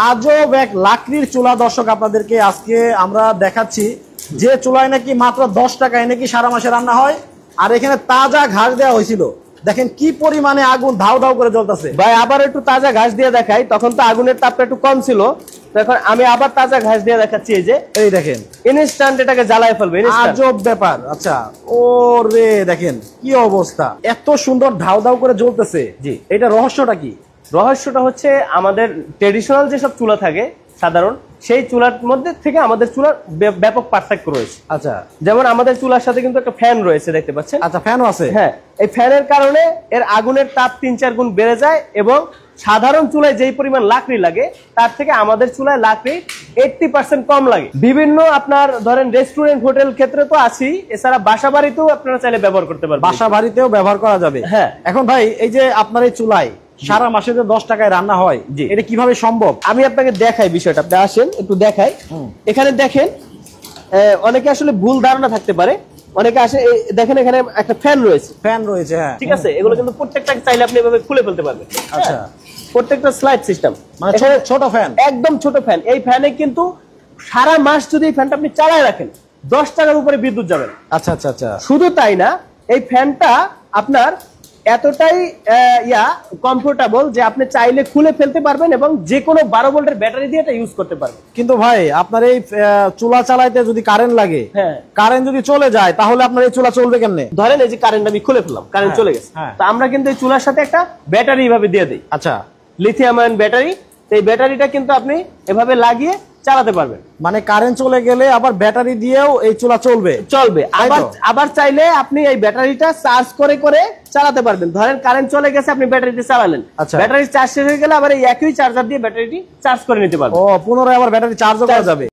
আজব এক লাকড়ির চুলা দর্শক আপনাদেরকে আজকে আমরা দেখাচ্ছি, যে চুলায় নাকি মাত্র 10 টাকায় নাকি সারা মাসে রান্না হয়। আর এখানে তাজা ঘাস দেওয়া হয়েছিল, দেখেন কি পরিমাণে আগুন ধাউ ধাউ করে জ্বলতেছে। ভাই আবার একটু তাজা ঘাস দিয়ে দেখাই, তখন তো আগুনের তাপটা একটু কম ছিল, এখন আমি আবার তাজা ঘাস দিয়ে দেখাচ্ছি। এই যে এই দেখেন ইনস্ট্যান্ট এটাকে জ্বালায় ফেলবে। আজব ব্যাপার। আচ্ছা ও রে, দেখেন কি অবস্থা, এত সুন্দর ধাউ ধাউ করে জ্বলতেছে। জি, এটা রহস্যটা কি? রহস্যটা হচ্ছে আমাদের ট্রেডিশনাল যেসব চুলা থাকে সাধারণ, সেই চুলার মধ্যে থেকে আমাদের চুলার ব্যাপক পার্থক্য রয়েছে। আচ্ছা, যেমন আমাদের চুলার সাথে কিন্তু একটা ফ্যান রয়েছে, দেখতে পাচ্ছেন। আচ্ছা, ফ্যানও আছে। হ্যাঁ, এই ফ্যানের কারণে এর আগুনের তাপ 3-4 গুণ বেড়ে যায় এবং সাধারণ চুলায় যেই পরিমাণ লাকড়ি লাগে তার থেকে আমাদের চুলায় লাকড়ি 80% কম লাগে। বিভিন্ন আপনার ধরেন রেস্টুরেন্ট হোটেল ক্ষেত্রে তো আছেই, এছাড়া বাসা বাড়িতেও আপনারা চাইলে ব্যবহার করতে পারবেন। বাসা বাড়িতেও ব্যবহার করা যাবে। হ্যাঁ। এখন ভাই এই যে আপনার এই চুলায় সারা মাসে যে 10 টাকায় রান্না হয়, এটা কিভাবে সম্ভব? আমি আপনাকে দেখাই বিষয়টা, আপনি আসেন একটু দেখাই। এখানে দেখেন, অনেকে আসলে ভুল ধারণা থাকতে পারে, অনেকে আসে দেখেন এখানে একটা ফ্যান রয়েছে। ফ্যান রয়েছে, হ্যাঁ, ঠিক আছে। এগুলো কিন্তু প্রত্যেকটা চাইলে আপনি এভাবে খুলে ফেলতে পারবেন। আচ্ছা, প্রত্যেকটা স্লাইড সিস্টেম, মানে ছোট ফ্যান, একদম ছোট ফ্যান। এই ফ্যানে কিন্তু সারা মাস যদি এই ফ্যানটা আপনি চালায় রাখেন 10 টাকার উপরে বিদ্যুৎ যাবেন। আচ্ছা আচ্ছা আচ্ছা। শুধু তাই না, এই ফ্যানটা আপনার এতটাই কমফোর্টেবল যে আপনি চাইলে খুলে ফেলতে পারবেন এবং যে কোনো 12 ভোল্টের ব্যাটারি দিয়ে এটা ইউজ করতে পারবেন। কিন্তু ভাই আপনার এই চুলা চালাইতে যদি কারেন্ট লাগে, হ্যাঁ, কারেন্ট যদি চলে যায় তাহলে আপনার এই চুলা চলবে কেমনে? ধরেন এই যে কারেন্ট আমি খুলে ফেললাম, কারেন্ট চলে গেছে, তো আমরা কিন্তু এই চুলার সাথে একটা ব্যাটারি এভাবে দিয়ে দিই। আচ্ছা, লিথিয়াম আয়ন ব্যাটারি। এই ব্যাটারিটা কিন্তু আপনি এভাবে লাগিয়ে চালাতে পারবেন। মানে কারেন্ট চলে গেলে আবার ব্যাটারি দিয়েও এই চুলা চলবে? আবার চাইলে আপনি এই ব্যাটারিটা চার্জ করে করে চালাতে পারবেন। ধরেন কারেন্ট চলে গেছে, আপনি ব্যাটারিতে চালালেন, ব্যাটারি চার্জ শেষ হয়ে গেলে আবার এই একই চার্জার দিয়ে ব্যাটারিটি চার্জ করে নিতে পারবেন। ও, পুনরায় আবার ব্যাটারি চার্জও করা যাবে।